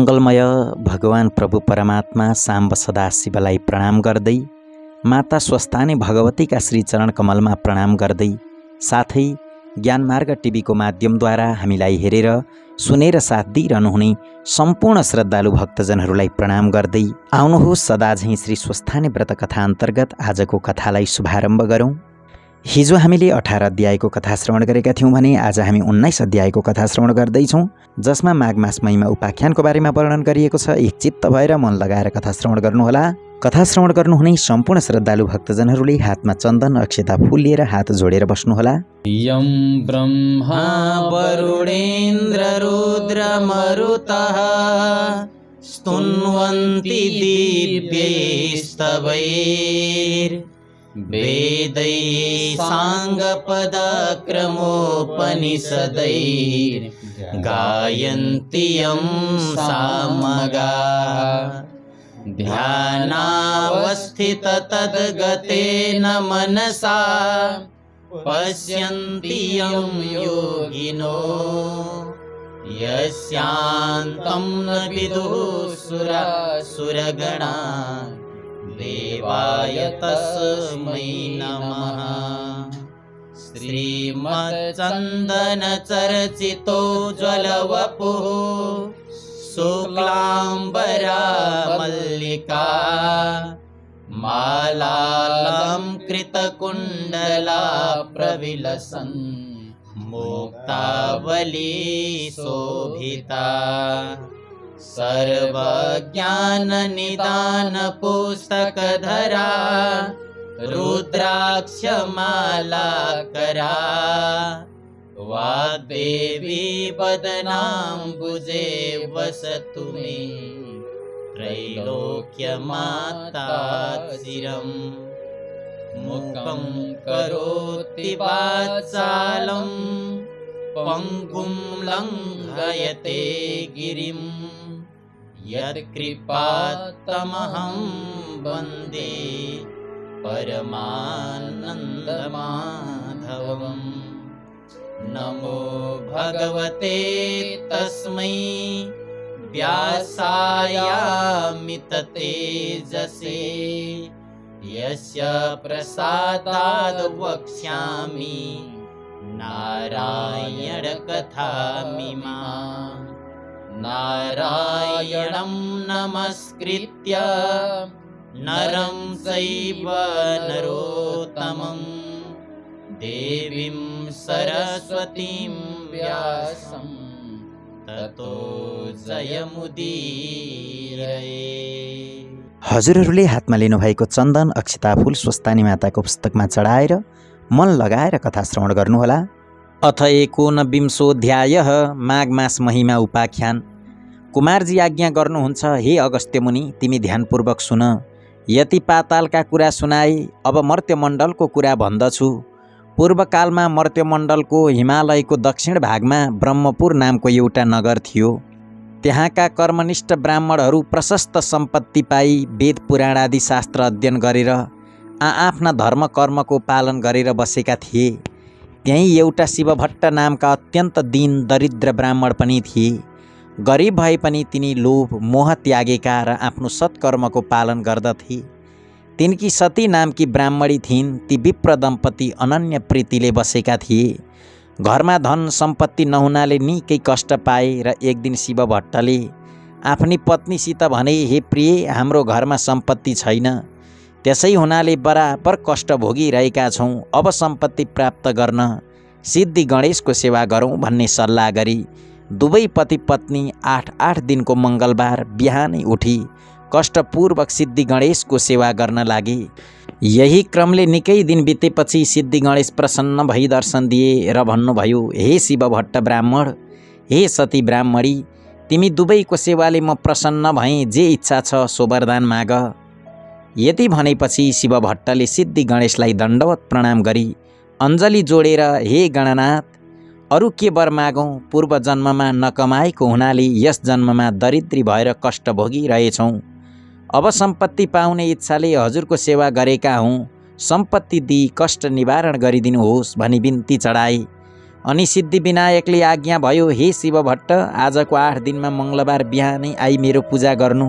मङ्गलमय भगवान प्रभु परमात्मा साम्ब सदाशिवलाई प्रणाम गर्दै, माता स्वस्थानी भगवतीका श्री चरण कमलमा प्रणाम गर्दै, साथै ज्ञानमार्ग टिभीको माध्यमद्वारा हामीलाई हेरेर सुनेर साथ दिइरहनुहुने सम्पूर्ण श्रद्धालु भक्तजनहरूलाई प्रणाम गर्दै आउनुहोस् सदा झैं श्री स्वस्थानी व्रत कथा अन्तर्गत आजको कथालाई शुभारम्भ गरौँ। हिजो हामीले 18 अध्यायको कथा श्रवण गरेका थियौँ भने आज हामी 19 अध्यायको कथा श्रवण गर्दैछौँ, जसमा माघ मास महिमा उपाख्यानको बारेमा वर्णन गरिएको छ। एकचित्त भएर मन लगाएर कथा श्रवण गर्नुहोला। कथा श्रवण गर्नुहुने सम्पूर्ण श्रद्धालु भक्तजनहरूले हातमा चन्दन अक्षता फूल लिएर हात जोडेर बस्नुहोला। यं ब्रह्मा वरुणेन्द्र रुद्र मरुतः स्तुन्वन्ति दिव्यैस्तवैर् वेदैः साङ्गपदक्रमोपनिषदैर् गायन्ति यं सामगाः। ध्यानावस्थित तद्गतेन मनसा पश्यन्ति यं योगिनो यस्यान्तं न विदुः सुरगणा देवाय तस्मै नमः। श्रीमच्चन्दनचर्चितो ज्वलवपुः शुक्लाम्बरा मल्लिका मालालङ्कृतकुण्डला प्रविलसन् मुक्तावली शोभिता। सर्वज्ञाननिदानपुस्तकधरा रुद्राक्षमालाकरा वाग्देवी वदनाम्बुजे वसतु मे त्रैलोक्यमाता चिरम्। मुखं करोति वाचालं पङ्गुं लङ्घयते गिरिं यत्कृपात्तमहं वन्दे परमानन्दमाधवम्। नमो भगवते तस्मै व्यासायामित तेजसे यस्य प्रसादाद् वक्ष्यामि नारायण कथामिमाम्। नारायणं नमस्कृत्य नरं चैव नरोत्तमं देवीं सरस्वतीं व्यासं ततो जयमुदीरये। हजुरहरूले हातमा लिनुभएको चन्दन अक्षता फूल स्वस्थानी माताको पुस्तकमा चढाएर मन लगाएर कथा श्रवण गर्नुहोला। अथ एकोनविंशोऽध्यायः माघ मास महिमा उपाख्यान। कुमारजी आज्ञा गर्नुहुन्छ, हे अगस्त्य मुनि, तिमी ध्यानपूर्वक सुन। यति पातालका कुरा सुनाए, अब मर्त्यमण्डलको कुरा भन्दछु। पूर्वकालमा मर्त्यमण्डलको हिमालयको दक्षिण भागमा ब्रह्मपुर नामको एउटा नगर थियो। त्यहाँका कर्मनिष्ठ ब्राह्मणहरू प्रशस्त सम्पत्ति पाई वेद पुराण आदि शास्त्र अध्ययन गरेर आफ्ना धर्म कर्मको पालन गरेर बसेका थिए। त्यहीँ एउटा शिवभट्ट नामका अत्यन्त दीन दरिद्र ब्राह्मण पनि थिए। गरिब भए पनि तिनी लोभ मोह त्यागेका र आफ्नो सत्कर्मको पालन गर्दथे। तिनकी सती नामकी ब्राह्मणी थिइन्। ती विप्र दम्पति अनन्य प्रीतिले बसेका थिए। घरमा धन सम्पत्ति नहुनाले निकै कष्ट पाए र एक दिन शिवभट्टले आफ्नी पत्नीसित भने, हे प्रिय, हाम्रो घरमा सम्पत्ति छैन, त्यसै हुनाले बराबर कष्ट भोगिरहेका छौँ। अब सम्पत्ति प्राप्त गर्न सिद्धि गणेशको सेवा गरौँ भन्ने सल्लाह गरी दुवै पति पत्नी 8 दिनको मङ्गलबार बिहानै उठी कष्टपूर्वक सिद्धि गणेशको सेवा गर्न लागे। यही क्रमले निकै दिन बितेपछि सिद्धि गणेश प्रसन्न भई दर्शन दिए र भन्नुभयो, हे शिवभट्ट ब्राह्मण, हे सती ब्राह्मणी, तिमी दुवैको सेवाले म प्रसन्न भएँ। जे इच्छा छ सो वरदान माग। यति भनेपछि शिवभट्टले सिद्धि गणेशलाई दण्डवत प्रणाम गरी अञ्जली जोडेर, हे गणनाथ, अरू के वर मागौँ? पूर्व जन्ममा नकमाएको हुनाले यस जन्ममा दरिद्री भएर कष्ट भोगिरहेछौँ। अब सम्पत्ति पाउने इच्छाले हजुरको सेवा गरेका हौँ। सम्पत्ति दिई कष्ट निवारण गरिदिनुहोस् भनी बिन्ती चढाए। अनि सिद्धिविनायकले आज्ञा भयो, हे शिव भट्ट, आजको 8 दिनमा मङ्गलबार बिहानै आई मेरो पूजा गर्नु।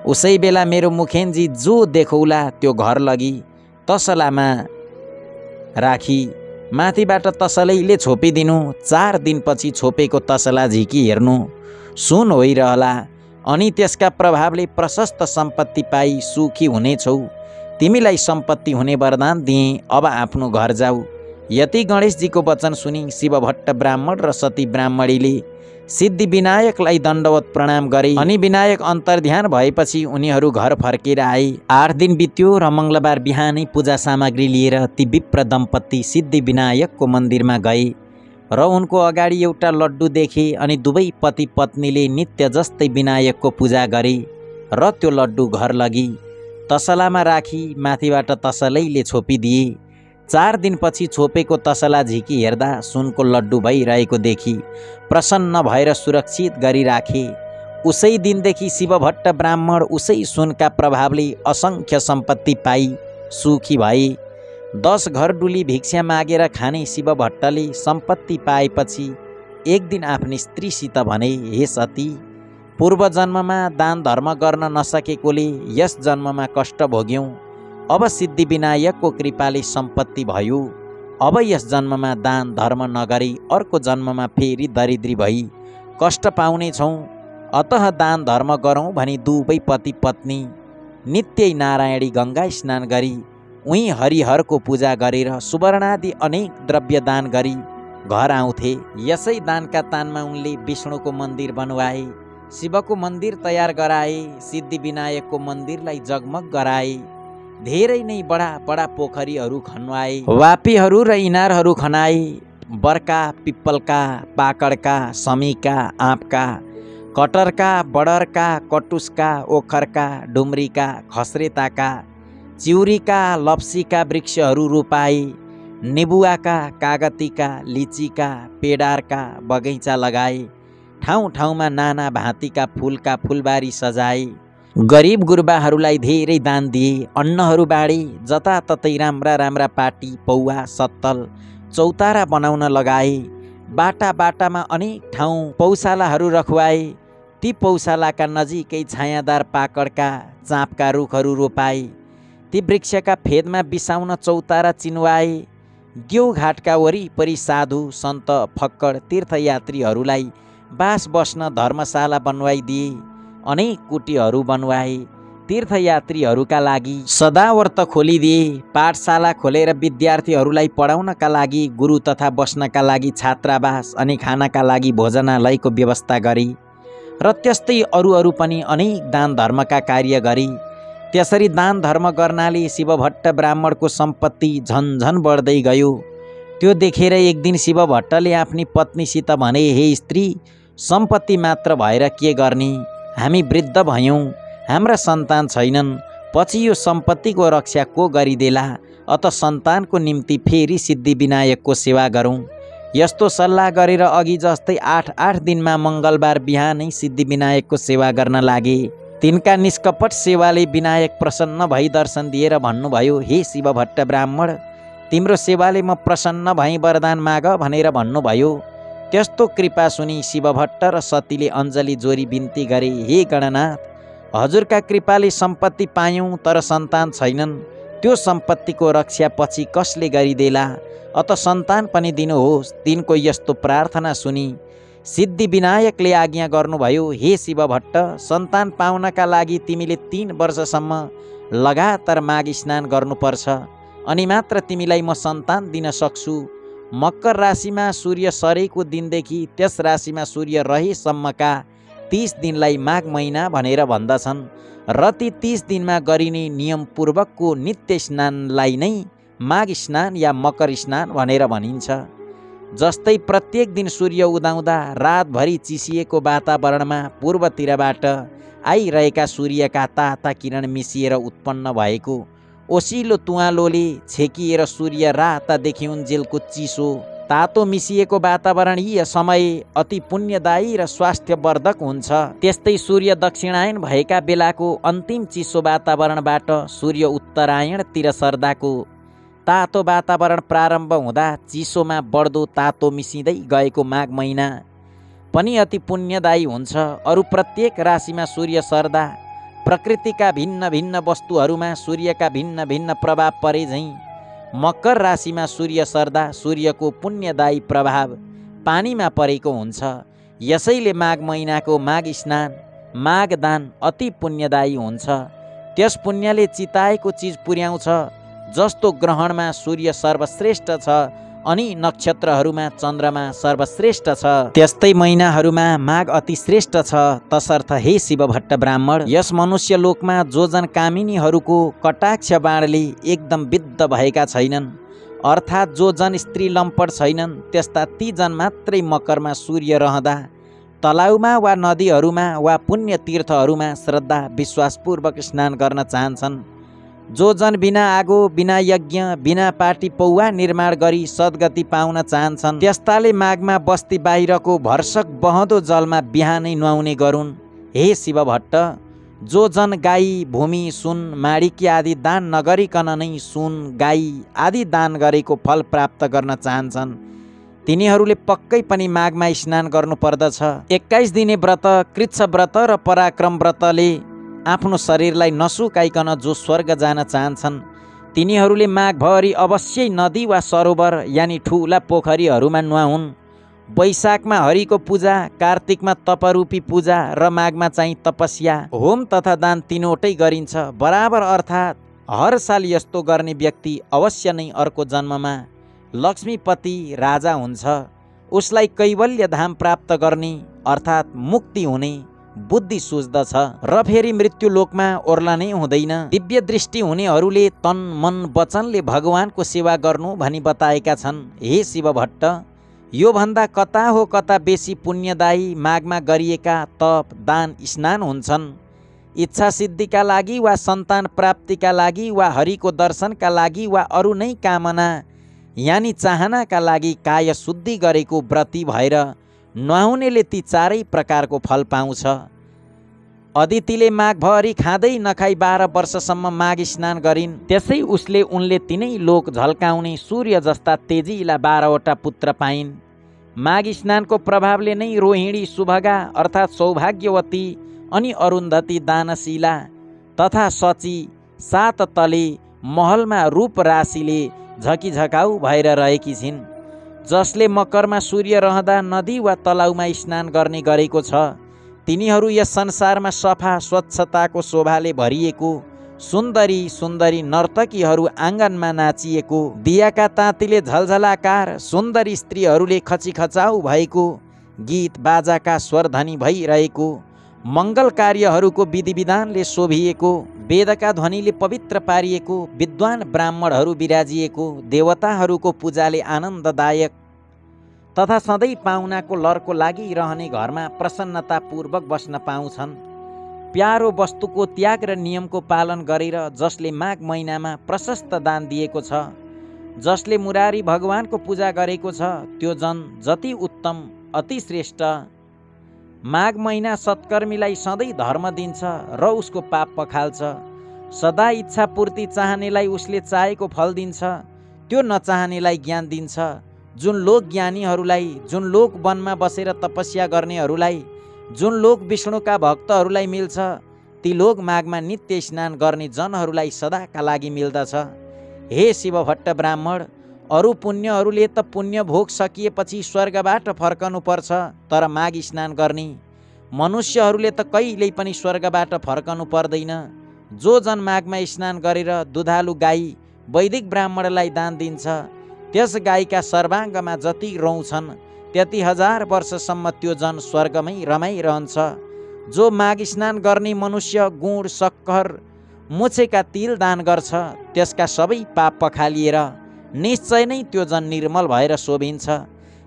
उसै बेला मेरो मुखेन्जी जो देखौला त्यो घर लगी तसलामा राखी माथिबाट तसलैले छोपिदिनु। 4 दिनपछि छोपेको तसला झिकी हेर्नु, सुन होइरहला। अनि त्यसका प्रभावले प्रशस्त सम्पत्ति पाई सुखी हुनेछौ। तिमीलाई सम्पत्ति हुने वरदान दिएँ, अब आफ्नो घर जाऊ। यति गणेशजीको वचन सुनि शिवभट्ट ब्राह्मण र सती ब्राह्मणीले सिद्धिविनायकलाई दण्डवत प्रणाम गरे। अनि विनायक अन्तर्ध्यान भएपछि उनीहरू घर फर्केर आए। 8 दिन बित्यो र मङ्गलबार बिहानै पूजा सामग्री लिएर ती विप्र दम्पत्ति सिद्धिविनायकको मन्दिरमा गए र उनको अगाडि एउटा लड्डु देखे। अनि दुवै पति पत्नीले नित्य जस्तै विनायकको पूजा गरे र त्यो लड्डु घर लगी तसलामा राखी माथिबाट तसलैले छोपिदिए। 4 दिनपछि छोपेको तसला झिकी हेर्दा सुनको लड्डु भइरहेको देखी प्रसन्न भएर सुरक्षित गरी राखे। उसै दिनदेखि शिवभट्ट ब्राह्मण उसै सुनका प्रभावले असङ्ख्य सम्पत्ति पाई सुखी भए। 10 घर डुली भिक्षा मागेर खाने शिवभट्टले सम्पत्ति पाएपछि एक दिन आफ्नी स्त्रीसित भने, हे सती, पूर्व जन्ममा दान धर्म गर्न नसकेकोले यस जन्ममा कष्ट भोग्यौँ। अब सिद्धिविनायकको कृपाले सम्पत्ति भयो। अब यस जन्ममा दान धर्म नगरी अर्को जन्ममा फेरि दरिद्री भई कष्ट पाउने छौँ। अतः दान धर्म गरौँ भनी दुवै पति पत्नी नित्य नारायणी गङ्गा स्नान गरी उही हरिहरको पूजा गरेर सुवर्णादि अनेक द्रव्य दान गरी घर आउँथे। यसै दानका तानमा उनले विष्णुको मन्दिर बनवाए, शिवको मन्दिर तयार गराए, सिद्धिविनायकको मन्दिरलाई जगमग गराए, धेरै नै बडा बडा पोखरीहरू खन्वाए, वापीहरू र इनारहरू खनाए। बर्का, पिप्पलका, पाकडका, समीका, आँपका, कटरका, बडरका, कटुसका, ओखरका, डुम्रीका, खस्रेताका, चिउरीका, लप्सीका वृक्षहरू रोपाए। नेबुवाका, कागतीका, लिचीका, पेडारका बगैँचा लगाए। ठाउँ ठाउँमा नाना भाँतीका फुलका फुलबारी सजाए। गरिब गुरुबाहरूलाई धेरै दान दिए, अन्नहरू बाँडे। जताततै राम्रा राम्रा पाटी, पौवा, सत्तल, चौतारा बनाउन लगाए। बाटा बाटामा अनेक ठाउँ पौशालाहरू रखुवाए। ती पौशालाका नजिकै छायादार पाकडका, चाँपका रुखहरू रोपाए। ती वृक्षका फेदमा बिसाउन चौतारा चिन्वाए। ग्यौघाटका वरिपरि साधु सन्त फक्कड तीर्थयात्रीहरूलाई बास बस्न धर्मशाला बनवाइदिए। अनेक कुटीहरू बनवाए। तीर्थयात्रीहरूका लागि सदावर्त खोलिदिए। पाठशाला खोलेर विद्यार्थीहरूलाई पढाउनका लागि, गुरु तथा बस्नका लागि छात्रावास अनि खानाका लागि भोजनालयको व्यवस्था गरी र त्यस्तै अरू पनि अनेक दान धर्मका कार्य गरी। त्यसरी दान धर्म गर्नाले शिवभट्ट ब्राह्मणको सम्पत्ति झन्झन बढ्दै गयो। त्यो देखेर एक दिन शिवभट्टले आफ्नी पत्नीसित भने, हे स्त्री, सम्पत्ति मात्र भएर के गर्ने? हामी वृद्ध भयौँ, हाम्रा सन्तान छैनन्। पछि यो सम्पत्तिको रक्षा को गरिदेला? अत सन्तानको निम्ति फेरि सिद्धिविनायकको सेवा गरौँ। यस्तो सल्लाह गरेर अघि जस्तै 8 दिनमा मङ्गलबार बिहानै सिद्धिविनायकको सेवा गर्न लागे। तिनका निष्कपट सेवाले विनायक प्रसन्न भई दर्शन दिएर भन्नुभयो, हे शिवभट्ट ब्राह्मण, तिम्रो सेवाले म प्रसन्न भई वरदान माग भनेर भन्नुभयो। त्यस्तो कृपा सुनि शिवभट्ट र सतीले अञ्जली जोरी बिन्ती गरे, हे गणनाथ, हजुरका कृपाले सम्पत्ति पायौँ तर सन्तान छैनन्। त्यो सम्पत्तिको रक्षा पछि कसले गरिदेला? अत सन्तान पनि दिनुहोस्। तिनको यस्तो प्रार्थना सुनि सिद्धिविनायकले आज्ञा गर्नुभयो, हे शिवभट्ट, सन्तान पाउनका लागि तिमीले 3 वर्षसम्म लगातार माघ स्नान गर्नुपर्छ, अनि मात्र तिमीलाई म सन्तान दिन सक्छु। मकर राशिमा सूर्य सरेको दिनदेखि त्यस राशिमा सूर्य रहेसम्मका 30 दिनलाई माघ महिना भनेर भन्दछन् र ती 30 दिनमा गरिने नियमपूर्वकको नित्य स्नानलाई नै माघ स्नान या मकर स्नान भनेर भनिन्छ। जस्तै प्रत्येक दिन सूर्य उदाउँदा रातभरि चिसिएको वातावरणमा पूर्वतिरबाट आइरहेका सूर्यका ताता किरण मिसिएर उत्पन्न भएको ओसिलो तुवालोले छेकिएर सूर्य राता देखिउन्जेलको चिसो तातो मिसिएको वातावरणीय समय अति पुण्यदायी र स्वास्थ्यवर्धक हुन्छ। त्यस्तै सूर्य दक्षिणायन भएका बेलाको अन्तिम चिसो वातावरणबाट सूर्य उत्तरायणतिर सर्दाको तातो वातावरण प्रारम्भ हुँदा चिसोमा बढ्दो तातो मिसिँदै गएको माघ महिना पनि अति पुण्यदायी हुन्छ। अरू प्रत्येक राशिमा सूर्य सर्दा प्रकृतिका भिन्न भिन्न वस्तुहरूमा सूर्यका भिन्न भिन्न प्रभाव परे झैँ मकर राशिमा सूर्य सर्दा सूर्यको पुण्यदायी प्रभाव पानीमा परेको हुन्छ। यसैले माघ महिनाको माघ स्नान माघ दान अति पुण्यदायी हुन्छ। त्यस पुण्यले चिताएको चिज पुर्याउँछ। जस्तो ग्रहणमा सूर्य सर्वश्रेष्ठ छ अनि नक्षत्रहरूमा चन्द्रमा सर्वश्रेष्ठ छ, त्यस्तै महिनाहरूमा माघ अति श्रेष्ठ छ। तसर्थ हे शिव भट्ट ब्राह्मण, यस मनुष्य लोकमा जो जन कामिनीहरूको कटाक्ष बाणले एकदम विद्ध भएका छैनन्, अर्थात् जो जन स्त्री लम्पट छैनन्, त्यस्ता ती जन मात्रै मकरमा सूर्य रहँदा तलाउमा वा नदीहरूमा वा पुण्य तीर्थहरूमा श्रद्धा विश्वासपूर्वक स्नान गर्न चाहन्छन्। जो जन बिना आगो, बिना यज्ञ, बिना पाटी पौवा निर्माण गरी सद्गति पाउन चाहन्छन्, त्यस्ताले माघमा बस्ती बाहिरको भर्सक बहँदो जलमा बिहानै नुहाउने गरून्। हे शिव भट्ट, जो जन गाई, भूमि, सुन, माणिक्य आदि दान नगरिकन नै सुन, गाई आदि दान गरेको फल प्राप्त गर्न चाहन्छन्, तिनीहरूले पक्कै पनि माघमा स्नान गर्नुपर्दछ। 21 दिने व्रत, कृच्छ व्रत र पराक्रम व्रतले आफ्नो शरीरलाई नसुकाइकन जो स्वर्ग जान चाहन्छन्, तिनीहरूले माघभरि अवश्य नदी वा सरोवर यानि ठुला पोखरीहरूमा नुहाउन्। वैशाखमा हरिको पूजा, कार्तिकमा तपरूपी पूजा र माघमा चाहिँ तपस्या, होम तथा दान तीनवटै गरिन्छ बराबर। अर्थात् हर साल यस्तो गर्ने व्यक्ति अवश्य नै अर्को जन्ममा लक्ष्मीपति राजा हुन्छ। उसलाई कैवल्य धाम प्राप्त गर्ने अर्थात् मुक्ति हुने बुद्धि सुझ्दछ र फेरि मृत्यु लोकमा ओर्लनै हुँदैन। दिव्य दृष्टि हुनेहरूले तन मन वचनले भगवानको सेवा गर्नु भनी बताएका छन्। हे शिव भट्ट, यो भन्दा कता हो कता बेसी पुण्यदायी माघमा गरिएका तप, दान, स्नान हुन्छन्। इच्छा सिद्धिका लागि वा सन्तान प्राप्तिका लागि वा हरिको दर्शनका लागि वा अरू नै कामना यानि चाहनाका लागि काय शुद्धि गरेको व्रती भएर नुहाउनेले ती चारै प्रकारको फल पाउँछ। अदितिले माघभरि खाँदै नखाई 12 वर्षसम्म माघ स्नान गरिन्। त्यसै उसले उनले तिनै लोक झल्काउने सूर्य जस्ता तेजिला 12वटा पुत्र पाइन्। माघ स्नानको प्रभावले नै रोहिणी, सुभगा अर्थात् सौभाग्यवती अनि अरुन्धती दानशीला तथा सची 7 तले महलमा रूप राशिले झकिझकाउ भएर रहेकी छिन्। जसले मकरमा सूर्य रहँदा नदी वा तलाउमा स्नान गर्ने गरेको छ, तिनीहरू यस संसारमा सफा स्वच्छताको शोभाले भरिएको सुन्दरी सुन्दरी नर्तकीहरू आँगनमा नाचिएको, दियाका तातीले झलझलाकार सुन्दरी स्त्रीहरूले खचिखचाउ भएको, गीत बाजाका स्वरधनी भइरहेको, मङ्गल कार्यहरूको विधि विधानले शोभिएको, वेदका ध्वनिले पवित्र पारिएको, विद्वान ब्राह्मणहरू विराजिएको, देवताहरूको पूजाले आनन्ददायक तथा सधैँ पाहुनाको लर्को लागिरहने घरमा प्रसन्नतापूर्वक बस्न पाउँछन्। प्यारो वस्तुको त्याग र नियमको पालन गरेर जसले माघ महिनामा प्रशस्त दान दिएको छ, जसले मुरारी भगवानको पूजा गरेको छ, त्यो जन जति उत्तम अति श्रेष्ठ। माघ महिना सत्कर्मीलाई सधैँ धर्म दिन्छ र उसको पाप पखाल्छ। सदा इच्छा पूर्ति चाहनेलाई उसले चाहेको फल दिन्छ, त्यो नचाहनेलाई ज्ञान दिन्छ। जुन लोक ज्ञानीहरूलाई, जुन लोक वनमा बसेर तपस्या गर्नेहरूलाई, जुन लोक विष्णुका भक्तहरूलाई मिल्छ, ती लोक माघमा नित्य स्नान गर्ने जनहरूलाई सदाका लागि मिल्दछ। हे शिव भट्ट ब्राह्मण, अरू पुण्यहरूले त पुण्य भोग सकिएपछि स्वर्गबाट फर्कनु पर्छ, तर माघ स्नान गर्ने मनुष्यहरूले त कहिल्यै पनि स्वर्गबाट फर्कनु पर्दैन। जो जन माघमा स्नान गरेर दुधालु गाई वैदिक ब्राह्मणलाई दान दिन्छ, त्यस गाईका सर्वाङ्गमा जति रौँ छन् त्यति 1000 वर्षसम्म त्यो जन स्वर्गमै रमाइरहन्छ। जो माघ स्नान गर्ने मनुष्य गुँड, सक्खर, मुछेका तिल दान गर्छ, त्यसका सबै पाप पखालिएर निश्चय नै त्यो जन निर्मल भएर शोभिन्छ।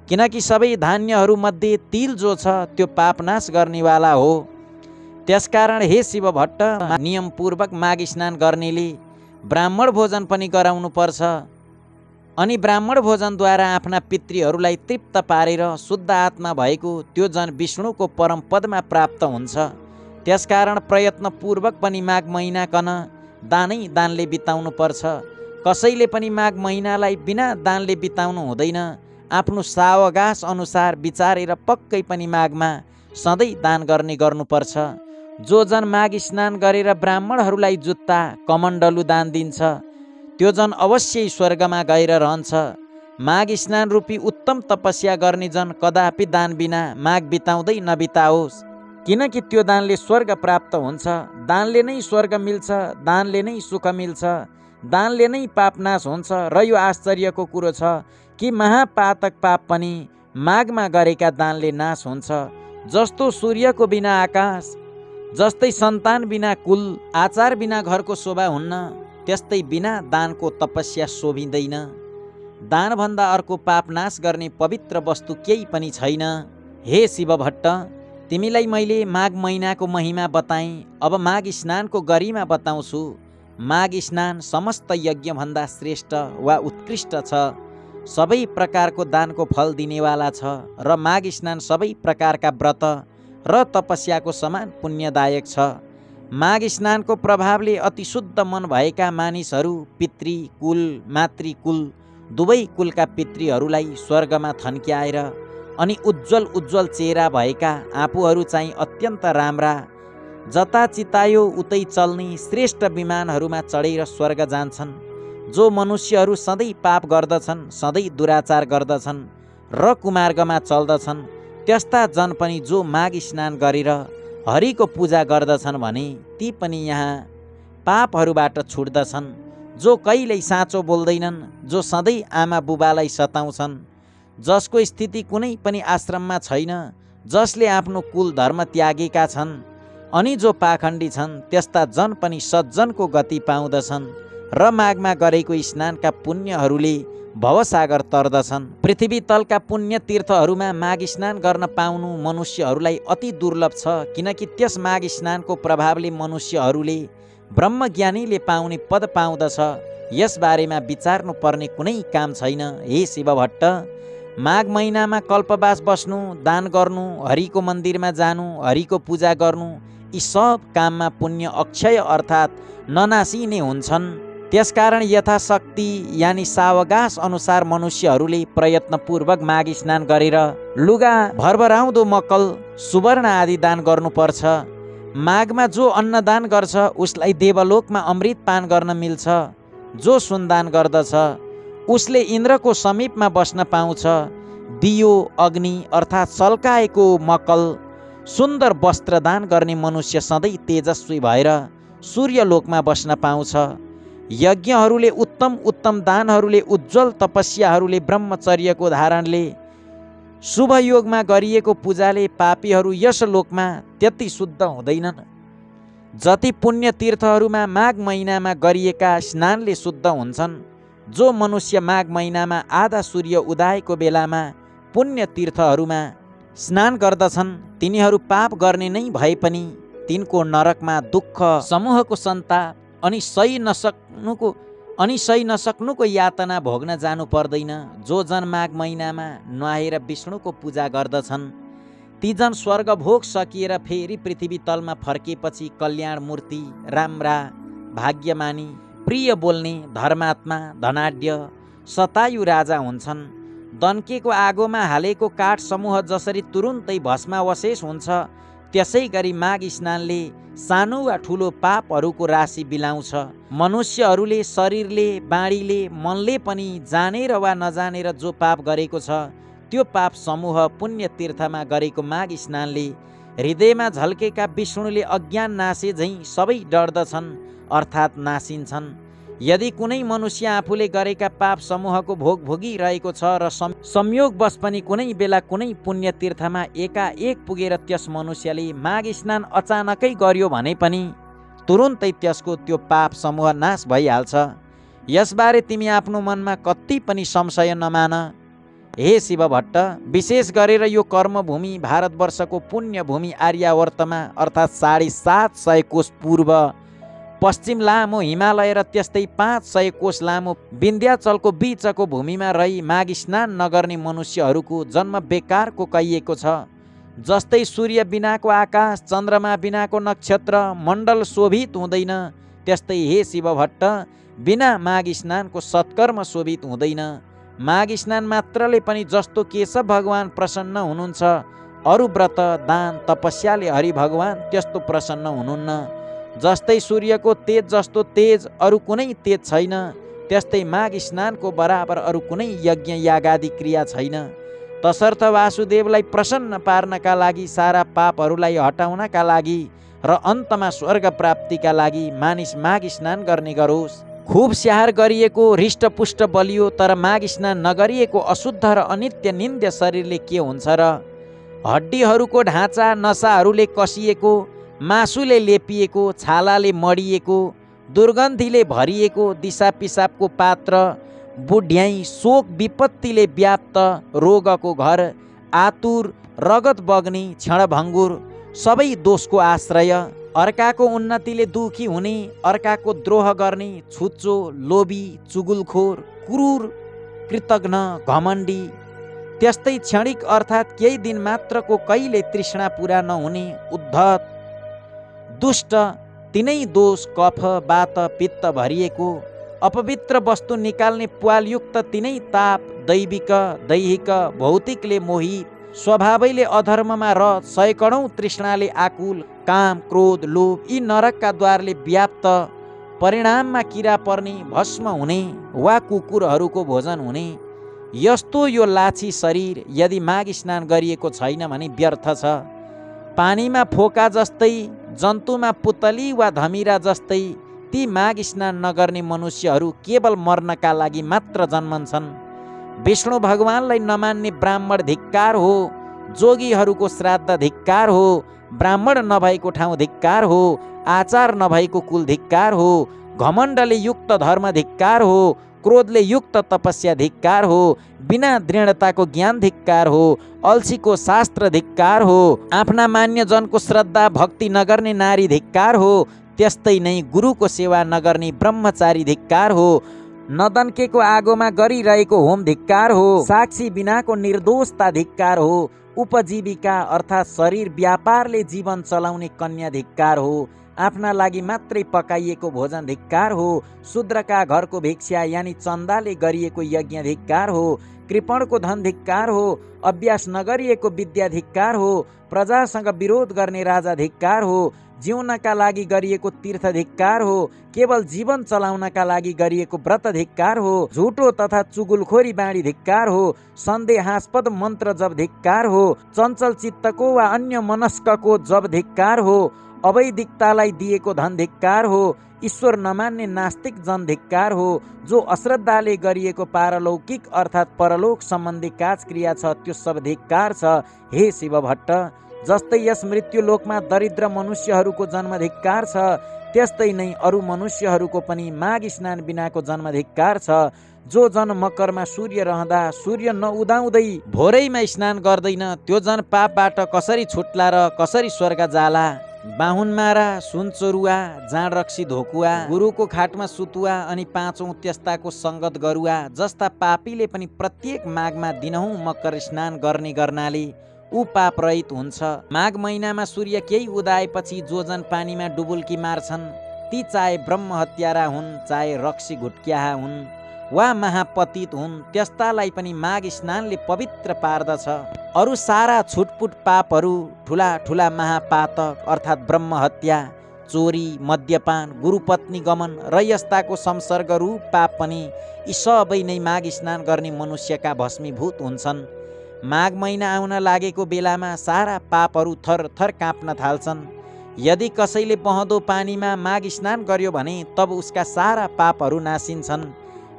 किनकि सबै धान्यहरूमध्ये तिल जो छ त्यो पापनाश गर्नेवाला हो। त्यसकारण हे शिव भट्ट, नियमपूर्वक माघ स्नान गर्नेले ब्राह्मण भोजन पनि गराउनुपर्छ अनि ब्राह्मण भोजनद्वारा आफ्ना पितृहरूलाई तृप्त पारेर शुद्ध आत्मा भएको त्यो जन विष्णुको परम पदमा प्राप्त हुन्छ। त्यसकारण प्रयत्नपूर्वक पनि माघ महिनाकन दानै दानले बिताउनुपर्छ। कसैले पनि माघ महिनालाई बिना दानले बिताउनु हुँदैन। आफ्नो सावगास अनुसार विचारेर पक्कै पनि माघमा सधैँ दान गर्ने गर्नुपर्छ। जो जन माघ स्नान गरेर ब्राह्मणहरूलाई जुत्ता कमण्डलु दान दिन्छ त्यो जन अवश्य स्वर्गमा गएर रहन्छ। माघ स्नान रूपी उत्तम तपस्या गर्ने जन कदापि दान बिना माघ बिताउँदै नबिताओस्, किनकि त्यो दानले स्वर्ग प्राप्त हुन्छ। दानले नै स्वर्ग मिल्छ, दानले नै सुख मिल्छ, दानले नै पाप नाश हुन्छ। र यो आश्चर्यको कुरो छ कि महापातक पाप पनि माघमा गरेका दानले नाश हुन्छ। जस्तो सूर्यको बिना आकाश, जस्तै सन्तान बिना कुल, आचार बिना घरको शोभा हुन्न, त्यस्तै बिना दानको तपस्या शोभिँदैन। दानभन्दा अर्को पाप नाश गर्ने पवित्र वस्तु केही पनि छैन। हे शिव भट्ट, तिमीलाई मैले माघ महिनाको महिमा बताएँ, अब माघ स्नानको गरिमा बताउँछु। माघ स्नान समस्त यज्ञभन्दा श्रेष्ठ वा उत्कृष्ट छ, सबै प्रकारको दानको फल दिनेवाला छ। र माघ स्नान सबै प्रकारका व्रत र तपस्याको समान पुण्यदायक छ। माघ स्नानको प्रभावले अति शुद्ध मन भएका मानिसहरू पितृ कुल मातृकुल दुवै कुलका पितृहरूलाई स्वर्गमा थन्क्याएर अनि उज्जवल उज्जवल चेहरा भएका आफूहरू चाहिँ अत्यन्त राम्रा, जता चितायो उतै चल्ने श्रेष्ठ विमानहरूमा चढेर स्वर्ग जान्छन्। जो मनुष्यहरू सधैँ पाप गर्दछन्, सधैँ दुराचार गर्दछन् र कुमार्गमा चल्दछन्, त्यस्ता जन पनि जो माघ स्नान गरेर हरिको पूजा गर्दछन् भने ती पनि यहाँ पापहरूबाट छुट्दछन्। जो कहिल्यै साँचो बोल्दैनन्, जो सधैँ आमा बुबालाई सताउँछन्, जसको स्थिति कुनै पनि आश्रममा छैन, जसले आफ्नो कुल धर्म त्यागेका छन्, अनि जो पाखण्डी छन्, त्यस्ता जन पनि सज्जनको गति पाउँदछन् र माघमा गरेको स्नानका पुण्यहरूले भवसागर तर्दछन्। पृथ्वी तलका पुण्य तीर्थहरूमा माघ स्नान गर्न पाउनु मनुष्यहरूलाई अति दुर्लभ छ, किनकि त्यस माघ स्नानको प्रभावले मनुष्यहरूले ब्रह्मज्ञानीले पाउने पद पाउँदछ। यस बारेमा विचार्नु पर्ने कुनै काम छैन। हे शिव भट्ट, माघ महिनामा कल्पवास बस्नु, दान गर्नु, हरिको मन्दिरमा जानु, हरिको पूजा गर्नु, यी सब काममा पुण्य अक्षय अर्थात् ननासिने हुन्छन्। त्यसकारण यथाशक्ति यानि सावगास अनुसार मनुष्यहरूले प्रयत्नपूर्वक माघ स्नान गरेर लुगा, भरभराउँदो मक्कल, सुवर्ण आदि दान गर्नुपर्छ। माघमा जो अन्नदान गर्छ उसलाई देवलोकमा अमृत पान गर्न मिल्छ। जो सुनदान गर्दछ उसले इन्द्रको समीपमा बस्न पाउँछ। दियो, अग्नि अर्थात् सल्काएको मक्कल, सुन्दर वस्त्र दान गर्ने मनुष्य सधैँ तेजस्वी भएर सूर्यलोकमा बस्न पाउँछ। यज्ञहरूले, उत्तम उत्तम दानहरूले, उज्जवल तपस्याहरूले, ब्रह्मचर्यको धारणले, शुभ योगमा गरिएको पूजाले पापीहरू यस लोकमा त्यति शुद्ध हुँदैनन् जति पुण्य तीर्थहरूमा माघ महिनामा गरिएका स्नानले शुद्ध हुन्छन्। जो मनुष्य माघ महिनामा आधा सूर्य उदाएको बेलामा पुण्य तीर्थहरूमा स्नान गर्दछन् तिनीहरू पाप गर्ने नै भए पनि तिनको नरकमा दुःख समूहको सन्ताप अनि सही नसक्नुको यातना भोग्न जानु पर्दैन। जो जन माघ महिनामा नुहाएर विष्णुको पूजा गर्दछन् ती जन स्वर्ग भोग सकिएर फेरि पृथ्वी तलमा फर्केपछि कल्याण मूर्ति, राम्रा, भाग्यमानी, प्रिय बोल्ने, धर्मात्मा, धनाढ्य, शतायु राजा हुन्छन्। दन्केको आगोमा हालेको काठ समूह जसरी तुरुन्तै भस्मावशेष हुन्छ, त्यसै गरी माघ स्नानले सानो वा ठुलो पापहरूको राशि बिलाउँछ। मनुष्यहरूले शरीरले, बाणीले, मनले पनि जानेर वा नजानेर जो पाप गरेको छ त्यो पाप समूह पुण्य तीर्थमा गरेको माघ स्नानले हृदयमा झल्केका विष्णुले अज्ञान नासे झैँ सबै डर्दछन् अर्थात् नासिन्छन्। यदि कुनै मनुष्य आफूले गरेका पाप समूहको भोग भोगिरहेको छ र संयोगवश पनि कुनै बेला कुनै पुण्य तीर्थमा एकाएक पुगेर त्यस मनुष्यले माघ स्नान अचानकै गर्यो भने पनि तुरुन्तै त्यसको त्यो पाप समूह नाश भइहाल्छ। यसबारे तिमी आफ्नो मनमा कति पनि संशय नमान। हे शिव भट्ट, विशेष गरेर यो कर्मभूमि भारतवर्षको पुण्यभूमि आर्यावर्तमा अर्थात् 750 कोश पूर्व पश्चिम लामो हिमालय र त्यस्तै 500 कोश लामो विन्ध्याचलको बीचको भूमिमा रही माघ स्नान नगर्ने मनुष्यहरूको जन्म बेकारको कहिएको छ। जस्तै सूर्य बिनाको आकाश, चन्द्रमा बिनाको नक्षत्र मण्डल शोभित हुँदैन, त्यस्तै हे शिव भट्ट, बिना माघ स्नानको सत्कर्म शोभित हुँदैन। माघ स्नान मात्रले पनि जस्तो केशव भगवान प्रसन्न हुनुहुन्छ, अरू व्रत दान तपस्याले हरि भगवान त्यस्तो प्रसन्न हुनुहुन्न। जस्तै सूर्यको तेज जस्तो तेज अरू कुनै तेज छैन, त्यस्तै माघ स्नानको बराबर अरू कुनै यज्ञ यागादि क्रिया छैन। तसर्थ वासुदेवलाई प्रसन्न पार्नका लागि, सारा पापहरूलाई हटाउनका लागि र अन्तमा स्वर्ग प्राप्तिका लागि मानिस माघ स्नान गर्ने गरोस्। खुब स्याहार गरिएको हृष्टपुष्ट बलियो तर माघ स्नान नगरिएको अशुद्ध र अनित्य निन्द्य शरीरले के हुन्छ र? हड्डीहरूको ढाँचा नसाहरूले कसिएको, मासुले लेपिएको, छालाले मडिएको, दुर्गन्धीले भरिएको, दिशा पिसाबको पात्र, बुढ्याई शोक विपत्तिले व्याप्त, रोगको घर, आतुर, रगत बग्ने, क्षणभङ्गुर, सबै दोषको आश्रय, अर्काको उन्नतिले दुखी हुने, अर्काको द्रोह गर्ने, छुच्चो, लोभी, चुगुलखोर, क्रूर, कृतघ्न, घमण्डी, त्यस्तै क्षणिक अर्थात् केही दिन मात्रको कहिले तृष्णा पुरा नहुने, उद्धत, दुष्ट, तिनै दोष, कफ, वात, पित्त भरिएको, अपवित्र वस्तु निकाल्ने प्वालयुक्त तिनै ताप, दैविक, दैहिक, भौतिकले मोहित, स्वभावैले अधर्ममा रत, सैकडौँ तृष्णाले आकुल, काम, क्रोध, लोभ यी नरकका द्वारले व्याप्त, परिणाममा किरा पर्ने, भस्म हुने वा कुकुरहरूको भोजन हुने, यस्तो यो लाछी शरीर यदि माघ स्नान गरिएको छैन भने व्यर्थ छ। पानीमा फोका जस्तै, जन्तुमा पुतली वा धमिरा जस्तै ती माघ स्नान नगर्ने मनुष्यहरू केवल मर्नका लागि मात्र जन्मन्छन्। विष्णु भगवानलाई नमान्ने ब्राह्मण धिक्कार हो, जोगीहरूको श्राद्ध धिक्कार हो, ब्राह्मण नभएको ठाउँ धिक्कार हो, आचार नभएको कुल धिक्कार हो, घमण्डले युक्त धर्म धिक्कार हो, क्रोधले युक्त तपस्या धिक्कार हो, बिना दृढताको ज्ञान धिक्कार हो, अल्छीको शास्त्र धिक्कार हो, आफ्ना मान्यजनको श्रद्धा भक्ति नगर्ने नारी धिक्कार हो, त्यस्तै नै गुरुको सेवा नगर्ने ब्रह्मचारी धिक्कार हो, नदन्केको आगोमा गरिरहेको होम धिक्कार हो, साक्षी बिनाको निर्दोषता धिक्कार हो, उपजीविका अर्थात् शरीर व्यापारले जीवन चलाउने कन्या धिक्कार हो, आफ्ना लागि मात्रै पकाइएको भोजन धिक्कार हो, शूद्रका घरको भिक्षा यानि चन्दाले गरिएको यज्ञ धिक्कार हो, कृपणको धन धिक्कार हो, अभ्यास नगरिएको विद्या धिक्कार हो, प्रजासँग विरोध गर्ने राजा धिक्कार हो, जिउनका लागि गरिएको तीर्थ धिक्कार हो, केवल जीवन चलाउनका लागि गरिएको व्रत धिक्कार हो, झुटो तथा चुगुलखोरी बाणी धिक्कार हो, सन्देहास्पद मन्त्र जप धिक्कार हो, चञ्चल चित्तको वा अन्य मनस्कको जप धिक्कार हो, अवैधिकतालाई दिएको धन धिक्कार हो, ईश्वर नमान्ने नास्तिक जन धिक्कार हो, जो अश्रद्धाले गरिएको पारलौकिक अर्थात् परलोक सम्बन्धी काज क्रिया छ त्यो सब धिक्कार छ। हे शिव भट्ट, जस्तै यस मृत्युलोकमा दरिद्र मनुष्यहरूको जन्म धिक्कार छ, त्यस्तै नै अरू मनुष्यहरूको पनि माघ स्नान बिनाको जन्म धिक्कार छ। जो जन मकरमा सूर्य रहँदा सूर्य नउदाउँदै भोरैमा स्नान गर्दैन त्यो जन पापबाट कसरी छुट्ला र कसरी स्वर्ग जाला? बाहुनमारा, सुनचोरुवा, जाँड रक्सी धोकुवा, गुरुको खाटमा सुतुवा अनि पाँचौं त्यस्ताको सङ्गत गरुवा जस्ता पापीले पनि प्रत्येक माघमा दिनहुँ मकर स्नान गर्ने गर्नाले ऊ पाप रहित हुन्छ। माघ महिनामा सूर्य केही उदाएपछि जो जन पानीमा डुबुल्की मार्छन् ती चाहे ब्रह्म हत्यारा हुन्, चाहे रक्सी घुट्क्याहा हुन् वा महापतित हुन्, त्यस्तालाई पनि माघ स्नानले पवित्र पार्दछ। अरू सारा छुटपुट पापहरू, ठुला ठुला महापातक अर्थात् ब्रह्म हत्या, चोरी, मद्यपान, गुरुपत्नी गमन र यस्ताको संसर्ग रूप पाप पनि यी सबै नै माघ स्नान गर्ने मनुष्यका भस्मीभूत हुन्छन्। माघ महिना आउन लागेको बेलामा सारा पापहरू थर थर काँप्न थाल्छन्। यदि कसैले बहँदो पानीमा माघ स्नान गर्यो भने तब उसका सारा पापहरू नासिन्छन्।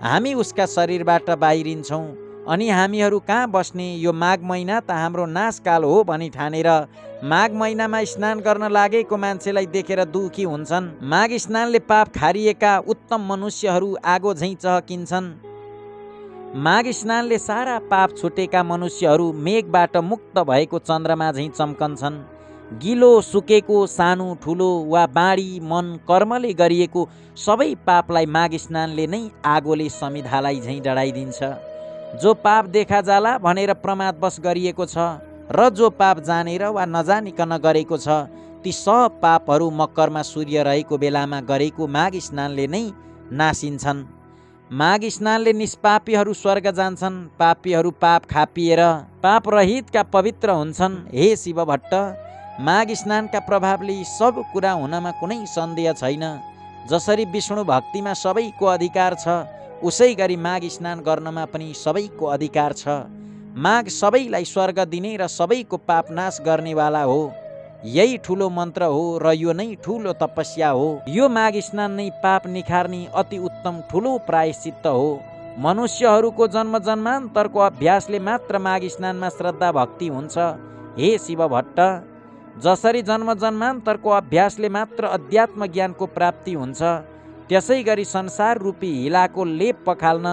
हामी उसका शरीरबाट बाहिरिन्छौँ अनि हामीहरू कहाँ बस्ने, यो माघ महिना त हाम्रो नाशकाल हो भनी ठानेर माघ महिनामा स्नान गर्न लागेको मान्छेलाई देखेर दुखी हुन्छन्। माघ स्नानले पाप खारिएका उत्तम मनुष्यहरू आगो झैँ चहकिन्छन्। माघ स्नानले सारा पाप छुटेका मनुष्यहरू मेघबाट मुक्त भएको चन्द्रमा झैँ चम्कन्छन्। गिलो सुकेको, सानो ठुलो वा बाँडी मन कर्मले गरिएको सबै पापलाई माघ स्नानले नै आगोले समिधालाई झैँ डढाइदिन्छ। जो पाप देखा जाला भनेर प्रमादवश गरिएको छ र जो पाप जानेर वा नजानिकन गरेको छ ती सब पापहरू मकरमा सूर्य रहेको बेलामा गरेको माघ स्नानले नै नासिन्छन्। माघ स्नानले निष्पापीहरू स्वर्ग जान्छन्, पापीहरू पाप खापिएर पापरहितका पवित्र हुन्छन्। हे शिव भट्ट, माघ स्नानका प्रभावले सब कुरा हुनमा कुनै सन्देह छैन। जसरी विष्णु भक्तिमा सबैको अधिकार छ, उसै गरी माघ स्नान गर्नमा पनि सबैको अधिकार छ। माघ सबैलाई स्वर्ग दिने र सबैको पाप नाश गर्नेवाला हो। यही ठुलो मन्त्र हो र यो नै ठुलो तपस्या हो। यो माघ स्नान नै पाप निखार्ने अति उत्तम ठुलो प्रायश्चित्त हो। मनुष्यहरूको जन्म जन्मान्तरको अभ्यासले मात्र माघ स्नानमा श्रद्धा भक्ति हुन्छ। हे शिव भट्ट, जसरी जन्म जन्मान्तरको अभ्यासले मात्र अध्यात्म ज्ञानको प्राप्ति हुन्छ, त्यसै गरी संसार रूपी हिलाको लेप पखाल्न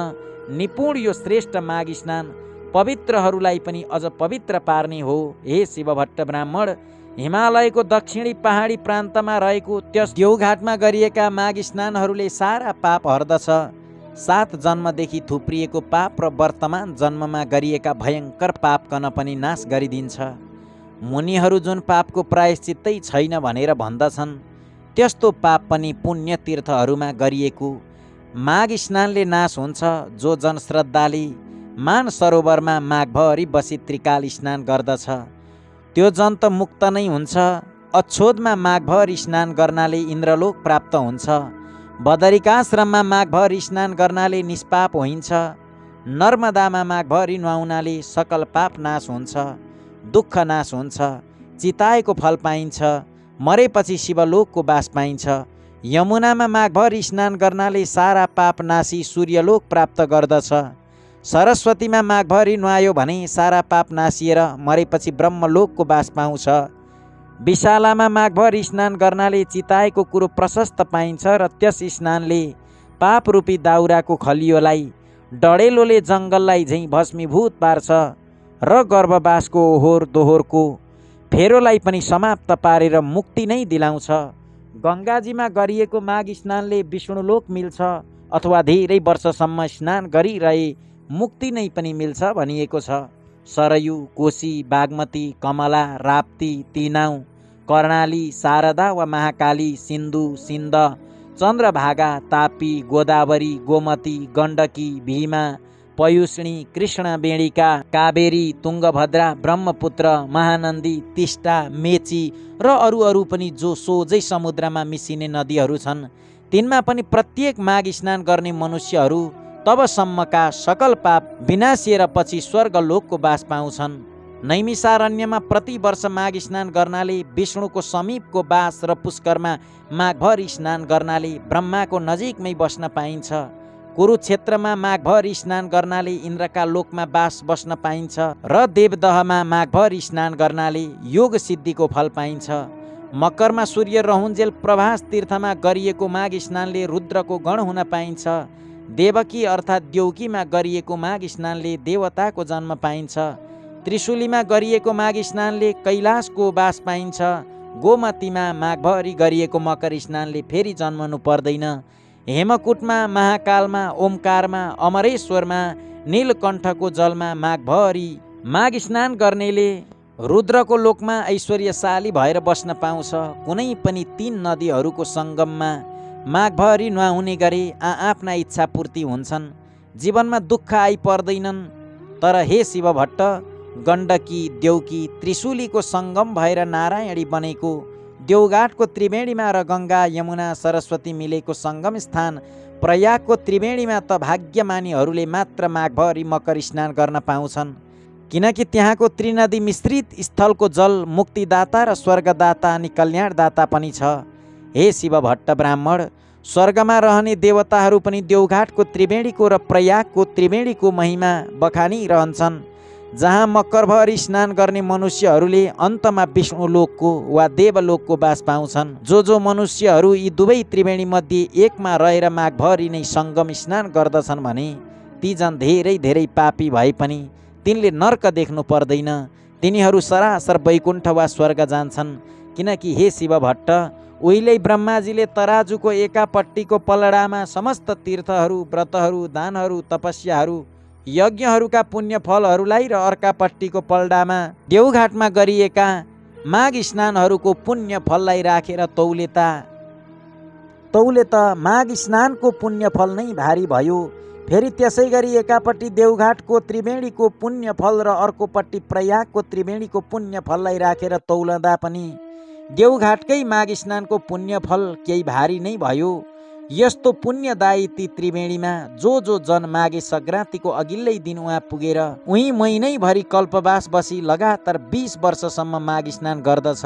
निपुण यो श्रेष्ठ माघ स्नान पवित्रहरूलाई पनि अझ पवित्र पार्ने हो। हे शिव भट्ट ब्राह्मण, हिमालयको दक्षिणी पहाडी प्रान्तमा रहेको त्यस देवघाटमा गरिएका माघ स्नानहरूले सारा पाप हर्दछ। 7 जन्मदेखि थुप्रिएको पाप र वर्तमान जन्ममा गरिएका भयङ्कर पापकन पनि नाश गरिदिन्छ। मुनिहरू जुन पापको प्रायश्चित्तै छैन भनेर भन्दछन्, त्यस्तो पाप पनि पुण्य तीर्थहरूमा गरिएको माघ स्नानले नाश हुन्छ। जो जन श्रद्धाले मान सरोवरमा माघभरि बसी त्रिकाल स्नान गर्दछ, त्यो जन त मुक्त नै हुन्छ। अछोदमा माघभरि स्नान गर्नाले इन्द्रलोक प्राप्त हुन्छ। बदरिकाश्रममा माघभरि स्नान गर्नाले निष्पाप होइन्छ। नर्मदामा माघभरि नुहाउनाले सकल पाप नाश हुन्छ, दुःख नाश हुन्छ, चिताएको फल पाइन्छ, मरेपछि शिवलोकको बास पाइन्छ। यमुनामा माघभरि स्नान गर्नाले सारा पाप नाशी सूर्यलोक प्राप्त गर्दछ। सरस्वतीमा माघभरि नुहायो भने सारा पाप नासिएर मरेपछि ब्रह्मलोकको बास पाउँछ। विशालामा माघभरि स्नान गर्नाले चिताएको कुरो प्रशस्त पाइन्छ र त्यस स्नानले पाप रूपी दाउराको खलियोलाई डडेलोले जङ्गललाई झैँ भस्मीभूत पार्छ र गर्भवासको ओहोर दोहोरको फेरोलाई पनि समाप्त पारेर मुक्ति नै दिलाउँछ। गङ्गाजीमा गरिएको माघ स्नानले विष्णुलोक मिल्छ अथवा धेरै वर्षसम्म स्नान गरिरहे मुक्ति नै पनि मिल्छ भनिएको छ। सरयू, कोशी, बागमती, कमला, राप्ती, तिनाउ, कर्णाली, शारदा वा महाकाली, सिन्धु, सिन्ध, चन्द्रभागा, तापी, गोदावरी, गोमती, गण्डकी, भीमा, पयुष्णी, कृष्ण बेणिका, कावेरी, तुङ्गभद्रा, ब्रह्मपुत्र, महानन्दी, टिस्टा, मेची र अरू पनि जो सोझै समुद्रमा मिसिने नदीहरू छन्, तिनमा पनि प्रत्येक माघ स्नान गर्ने मनुष्यहरू तबसम्मका सकल पाप विनाशिएर पछि स्वर्गलोकको बास पाउँछन्। नैमिषारण्यमा प्रति वर्ष माघ स्नान गर्नाले विष्णुको समीपको बास र पुष्करमा माघभरि स्नान गर्नाले ब्रह्माको नजिकमै बस्न पाइन्छ। कुरुक्षेत्रमा माघभरि स्नान गर्नाले इन्द्रका लोकमा बास बस्न पाइन्छ र देवदहमा माघभरि स्नान गर्नाले योग सिद्धिको फल पाइन्छ। मकरमा सूर्य रहुन्जेल प्रभास तीर्थमा गरिएको माघ स्नानले रुद्रको गण हुन पाइन्छ। देवकी अर्थात् देउकीमा गरिएको माघ स्नानले देवताको जन्म पाइन्छ। त्रिशुलीमा गरिएको माघ स्नानले कैलाशको बास पाइन्छ। गोमतीमा माघभरि गरिएको मकर स्नानले फेरि जन्मनु पर्दैन। हेमकुटमा, महाकालमा, ओमकारमा, अमरेश्वरमा, नीलकण्ठको जलमा माघभरि माघ स्नान गर्नेले रुद्रको लोकमा ऐश्वर्यशाली भएर बस्न पाउँछ। कुनै पनि 3 नदीहरूको सङ्गममा माघभरि नुहाउने गरे आफ्ना इच्छा पूर्ति हुन्छन्, जीवनमा दुःख आइपर्दैनन्। तर हे शिव भट्ट, गण्डकी, देउकी, त्रिशुलीको सङ्गम भएर नारायणी बनेको देवघाटको त्रिवेणीमा र गङ्गा, यमुना, सरस्वती मिलेको सङ्गम स्थान प्रयागको त्रिवेणीमा त भाग्यमानीहरूले मात्र माघभरि मकर स्नान गर्न पाउँछन्, किनकि त्यहाँको त्रिनदी मिश्रित स्थलको जल मुक्तिदाता र स्वर्गदाता अनि कल्याणदाता पनि छ। हे शिव भट्ट ब्राह्मण, स्वर्गमा रहने देवताहरू पनि देवघाटको त्रिवेणीको र प्रयागको त्रिवेणीको महिमा बखानिरहन्छन्, जहाँ मकरभरि स्नान गर्ने मनुष्यहरूले अन्तमा विष्णुलोकको वा देवलोकको बास पाउँछन्। जो मनुष्यहरू यी दुवै त्रिवेणी मध्ये एकमा रहेर माघभरि नै सङ्गम स्नान गर्दछन् भने ती जन धेरै धेरै पापी भए पनि तिनले नर्क देख्नु पर्दैन, तिनीहरू सरासर वैकुण्ठ वा स्वर्ग जान्छन्। किनकि हे शिव भट्ट, उहिले ब्रह्माजीले तराजुको एकापट्टिको पलडामा समस्त तीर्थहरू, व्रतहरू, दानहरू, तपस्याहरू, यज्ञहरूका पुण्य फलहरूलाई र अर्कापट्टिको पलडामा देवघाटमा गरिएका माघ स्नानहरूको पुण्य फललाई राखेर तौले त माघ स्नानको पुण्य फल नै भारी भयो। फेरि त्यसै गरी एकापट्टि देवघाटको त्रिवेणीको पुण्य फल र अर्कोपट्टि प्रयागको त्रिवेणीको पुण्य फललाई राखेर तौलदा पनि देवघाटकै माघ स्नानको पुण्य फल केही भारी नै भयो। यस्तो पुण्यदायी ती त्रिवेणीमा जो जन माघे सङ्क्रान्तिको अघिल्लै दिन उहाँ पुगेर उही महिनैभरि कल्पवास बसी लगातार 20 वर्षसम्म माघ स्नान गर्दछ,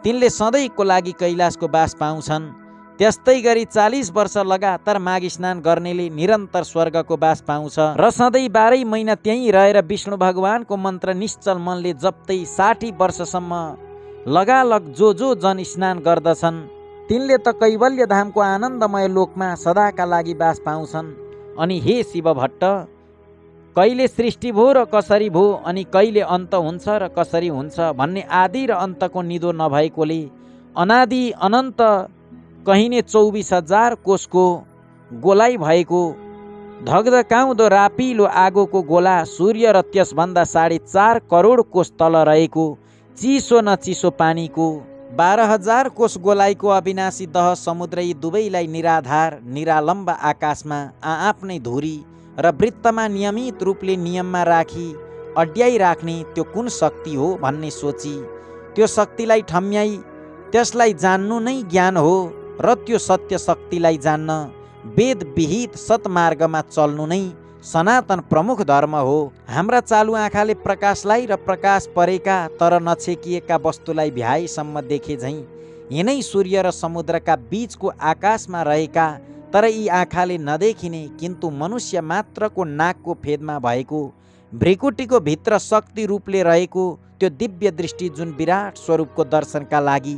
तिनले सधैँको लागि कैलाशको बास पाउँछन्। त्यस्तै गरी 40 वर्ष लगातार माघ स्नान गर्नेले निरन्तर स्वर्गको बास पाउँछ र सधैँ 12 महिना त्यहीँ रहेर विष्णु भगवानको मन्त्र निश्चल मनले जप्तै 60 वर्षसम्म लगालग जो जन स्नान गर्दछन् तिनले त कैवल्य धामको आनन्दमय लोकमा सदाका लागि बास पाउँछन्। अनि हे शिव भट्ट, कहिले सृष्टि भो र कसरी भो, अनि कहिले अन्त हुन्छ र कसरी हुन्छ भन्ने आदि र अन्तको निदो नभएकोले अनादि अनन्त कहिने 24,000 कोषको गोलाइ भएको धगधकाउँदो रापिलो आगोको गोला सूर्य र त्यसभन्दा 4.5 करोड कोष तल रहेको चिसो न चिसो पानीको 12,000 कोष गोलाइको अविनाशी दह समुद्र यी दुवैलाई निराधार निरालम्ब आकाशमा आआफ्नै धुरी र वृत्तमा नियमित रूपले नियममा राखी अड्याइ राख्ने त्यो कुन शक्ति हो भन्ने सोची त्यो शक्तिलाई ठम्याई त्यसलाई जान्नु नै ज्ञान हो र त्यो सत्य शक्तिलाई जान्न वेद विहित सत्मार्गमा चल्नु नै सनातन प्रमुख धर्म हो। हाम्रा चालु आँखाले प्रकाशलाई र प्रकाश परेका तर नछेकिएका वस्तुलाई भ्याएसम्म देखे झैँ यिनै सूर्य र समुद्रका बीचको आकाशमा रहेका तर यी आँखाले नदेखिने किन्तु मनुष्य मात्रको नाकको फेदमा भएको भ्रिकुटीको भित्र शक्ति रूपले रहेको त्यो दिव्य दृष्टि जुन विराट स्वरूपको दर्शनका लागि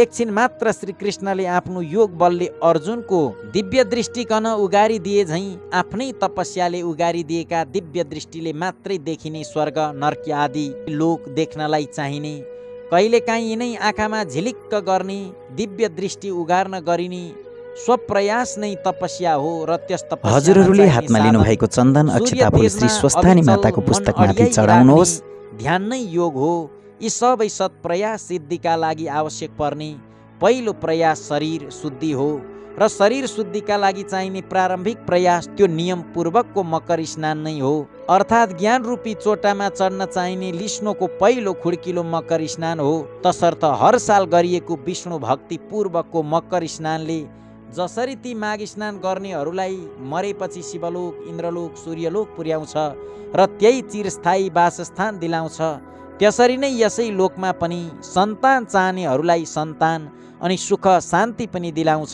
एकछिन मात्र श्री कृष्णले आफ्नो योग बलले अर्जुनको दिव्य दृष्टिकन उगारिदिए झैँ आफ्नै तपस्याले उगारिदिएका दिव्य दृष्टिले मात्रै देखिने स्वर्ग नर्क आदि लोक देख्नलाई चाहिने कहिलेकाहीँ यिनै आँखामा झिलिक्क गर्ने दिव्य दृष्टि उगार्न गरिने स्वप्रयास नै तपस्या हो र त्यस तपस्या हजुरहरूले हातमा लिनुभएको चन्दन अक्षता फूल श्री स्वस्थानी माताको पुस्तकमाथि चढाउनुहोस्। ध्यान नै योग हो। यी सबै सत्प्रयास सिद्धिका लागि आवश्यक पर्ने पहिलो प्रयास शरीर शुद्धि हो र शरीर शुद्धिका लागि चाहिने प्रारम्भिक प्रयास त्यो नियमपूर्वकको मकर स्नान नै हो। अर्थात् ज्ञान रूपी चोटामा चढ्न चाहिने लिस्नोको पहिलो खुड्किलो मकर स्नान हो। तसर्थ हर साल गरिएको विष्णु भक्ति पूर्वकको मकर स्नानले जसरी ती माघ स्नान गर्नेहरूलाई मरेपछि शिवलोक इन्द्रलोक सूर्यलोक पुर्याउँछ र त्यही चिरस्थायी वासस्थान दिलाउँछ, त्यसरी नै यसै लोकमा पनि सन्तान चाहनेहरूलाई सन्तान अनि सुख शान्ति पनि दिलाउँछ।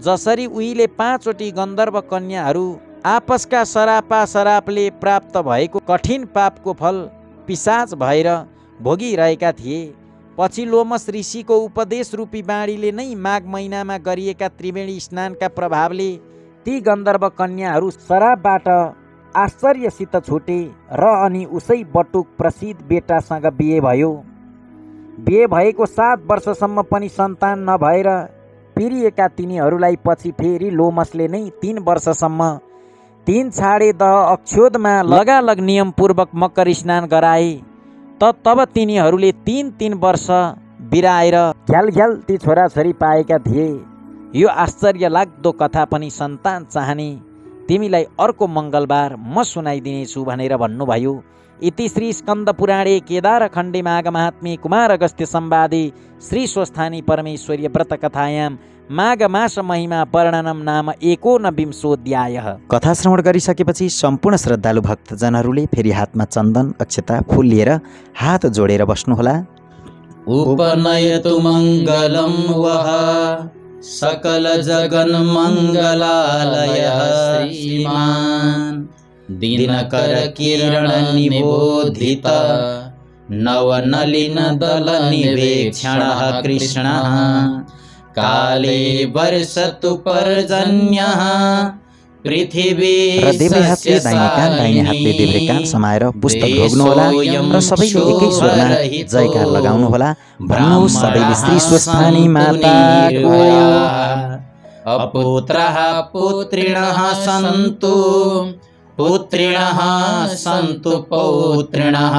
जसरी उहिले 5 वटी गन्धर्व कन्याहरू आपसका सरापले प्राप्त भएको कठिन पापको फल पिशाच भएर भोगिरहेका थिए, पछि लोमस ऋषिको उपदेश रूपी बाणीले नै माघ महिनामा गरिएका त्रिवेणी स्नानका प्रभावले ती गन्धर्व कन्याहरू शराबबाट आश्चर्यसित छुटे र अनि उसै बटुक प्रसिद्ध बेटासँग बिहे भयो। बिहे भएको 7 वर्षसम्म पनि सन्तान नभएर पिरिएका तिनीहरूलाई पछि फेरि लोमसले नै 3 वर्षसम्म 3 छाडे दह अक्षोदमा लगालग नियमपूर्वक मकर स्नान गराए। तब तिनीहरूले 3 वर्ष बिराएर घ्याल ती छोराछोरी पाएका थिए। यो आश्चर्य लाग्दो कथा पनि सन्तान चाहने तिमीलाई अर्को मङ्गलबार म सुनाइदिनेछु भनेर भन्नुभयो। इति श्री स्कन्द पुराणे केदार खण्डे माघ महात्म्ये कुमार अगस्त्य संवादे श्री स्वस्थानी परमेश्वरी व्रत कथायां माघ मास महिमा वर्णनम नाम 19विंशोऽध्यायः। कथा श्रवण गरिसकेपछि सम्पूर्ण श्रद्धालु भक्तजनहरूले फेरि हातमा चन्दन अक्षता फूल लिएर हात जोडेर बस्नुहोला। उपनयतु मङ्गलं वः सकल जगन मङ्गलालयः श्रीमान् दिनकर किरण निबोधित नवनलिन दल निवेक्षणः कृष्णः काले वर्षतु पर्जन्यः पृथिवी देव्रे हातले दाहिने कान दाहिने हातले देव्रे कान समाएर पुस्तक ढोग्नुहोला र सबैले एकै स्वरमा जयकार लगाउनुहोला। भन्नुहोस् सबैले श्री स्वस्थानी माताको। अपुत्रः पुत्रिणः सन्तु पुत्रिणः सन्तु पौत्रिणः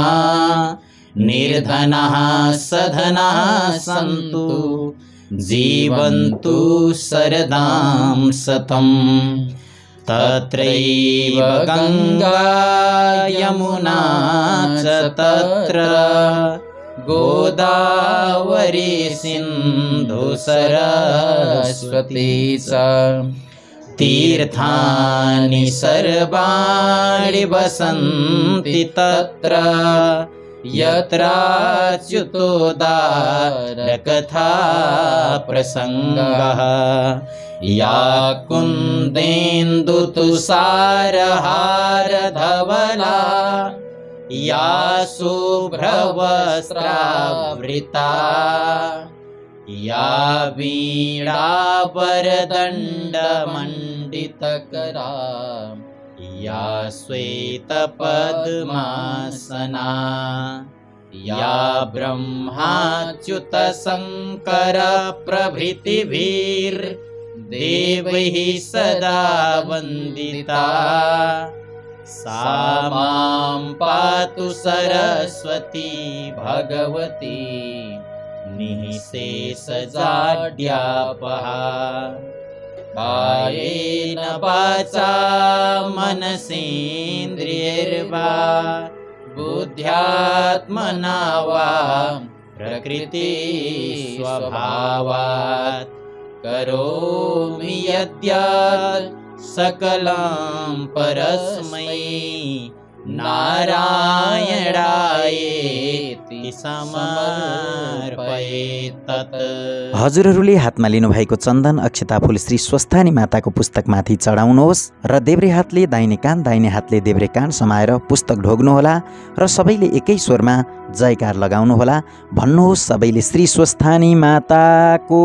निर्धनः सधनः सन्तु जीवन्तु शरदां शतम् तत्रैव गङ्गा यमुना च तत्र गोदावरी सिन्धु सरस्वती च तीर्थानि सर्वाणि वसन्ति तत्र यत्राच्युतोदारकथा प्रसङ्गः या कुन्देन्दुतुषारहारधवला या शुभ्रवस्त्रावृता या वीणावरदण्डमण्डितकरा या श्वेतपद्मासना या ब्रह्माच्युतशङ्करप्रभृतिभिर्देवैः सदा वन्दिता सा मां पातु सरस्वती भगवती निःशेषजाड्यापहा कायेन वाचा मनसेन्द्रियैर्वा बुद्ध्यात्मना वा प्रकृतिस्वभावात् करोमि यद्यत् सकलं परस्मै नारायणायेति समर्पयेत् तत्। हजुरहरूले हातमा लिनुभएको चन्दन अक्षता फूल श्री स्वस्थानी माताको पुस्तकमाथि चढाउनुहोस् र देब्रे हातले दाहिने कान दाहिने हातले देब्रे कान समाएर पुस्तक ढोग्नुहोला र सबैले एकै स्वरमा जयकार लगाउनुहोला। भन्नुहोस् सबैले श्री स्वस्थानी माताको